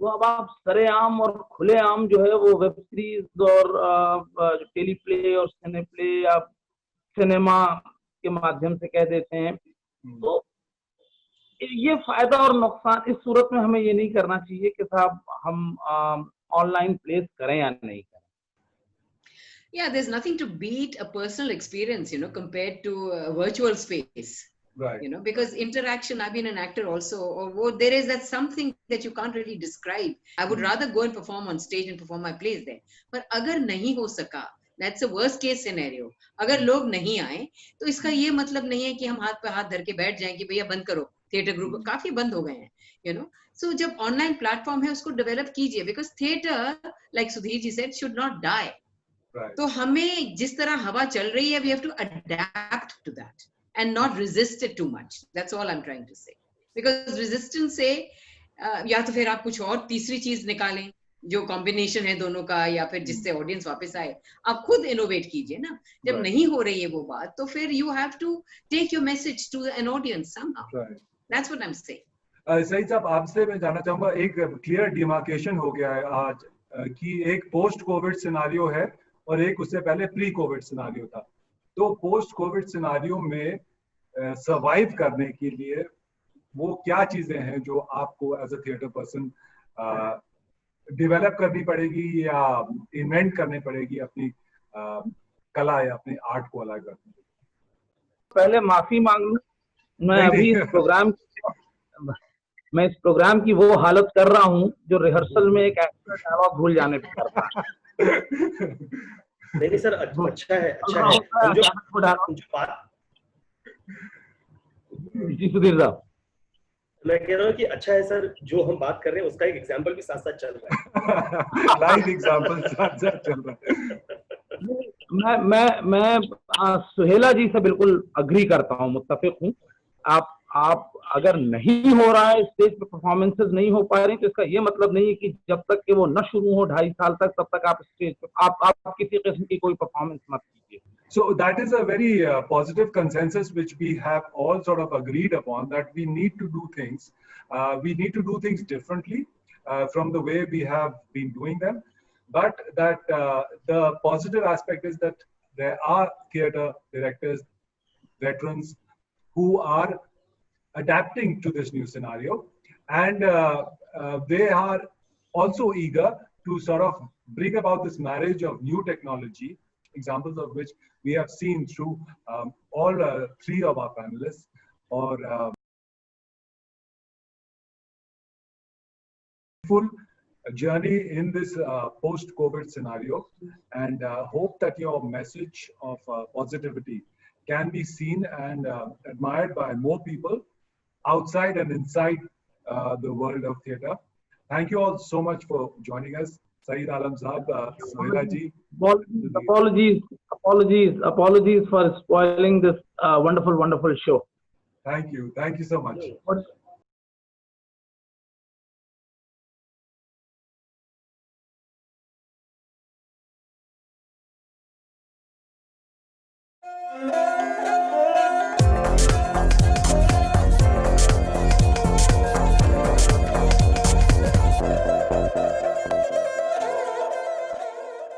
वो अब आप सरेआम और खुलेआम जो है वो वेब सीरीज और टेलीप्ले और सिनेप्ले या सिनेमा के माध्यम से कह देते हैं। तो ये फायदा और नुकसान, इस सूरत में हमें ये नहीं करना चाहिए कि साहब हम ऑनलाइन प्लेस करें या नहीं करें। Yeah, there's nothing to beat a personal experience, compared to a virtual space. Right. Because interaction, I've been an actor also, or there is that something that you can't really describe. I would rather go and perform on stage and perform my plays there. But अगर नहीं हो सका, that's a worst case scenario. अगर लोग नहीं आए, तो इसका ये मतलब नहीं है कि हम हाथ पे हाथ धर के बैठ जाएं कि भैया बंद करो, थिएटर ग्रुप काफी बंद हो गए हैं, So जब ऑनलाइन प्लेटफॉर्म है उसको डेवलप कीजिए, because theater, like Sudhir ji said, should not die. Right. तो हमें जिस तरह हवा चल रही है, we have to adapt to that and not resist it too much. That's all I'm trying to say. Because resistance से या तो फिर आप कुछ और तीसरी चीज निकालें जो कॉम्बिनेशन है दोनों का, या फिर जिससे ऑडियंस वापस आए। आप खुद इनोवेट कीजिए ना। जब नहीं हो रही है वो बात, तो फिर you have to take your message to an audience somehow. Right. That's what I'm saying. सही साहब, आपसे मैं जानना चाहूंगा, एक क्लियर डिमार्केशन हो गया है आज कि एक पोस्ट कोविड सिनारियो है और एक उससे पहले प्री कोविड सिनारियो था। तो पोस्ट कोविड सिनारियो में सर्वाइव करने के लिए वो क्या चीजें हैं जो आपको as a theatre person develop करनी पड़ेगी या इन्वेंट करनी पड़ेगी अपनी कला या अपनी आर्ट को अलग करने? पहले माफी मांग लूं, मैं अभी इस प्रोग्राम की वो हालत कर रहा हूँ जो रिहर्सल में एक एक्टर डायलॉग भूल जाने पे करता है। नहीं सर, अच्छा है। जी सुधीर साहब, मैं कह रहा हूँ कि अच्छा है सर, जो हम बात कर रहे हैं उसका एक एग्जांपल भी साथ साथ चल रहा है। लाइव एग्जांपल साथ साथ चल रहा है। मैं सुहेला जी से बिल्कुल अग्री करता हूँ, मुत्तफिक हूँ। आप अगर नहीं हो रहा है, स्टेज पे परफॉर्मेंसेस नहीं हो पा रही, तो इसका ये मतलब नहीं है कि जब तक कि वो न शुरू हो 2.5 साल तक, तब तक आप स्टेज पे आप किसी किस्म की कोई परफॉर्मेंस मत कीजिए। So that is a very positive consensus which we have all sort of agreed upon, that we need to do things. We need to do things differently from the way we have been doing them. But that the positive aspect is that there are theatre directors, veterans who are adapting to this new scenario, and they are also eager to sort of bring about this marriage of new technology, examples of which we have seen through all 3 of our panelists, or full journey in this post-COVID scenario, and hope that your message of positivity can be seen and admired by more people outside and inside the world of theatre. Thank you all so much for joining us. Saeed Alam Saab, Suhaila ji. Apologies for spoiling this wonderful show. Thank you so much.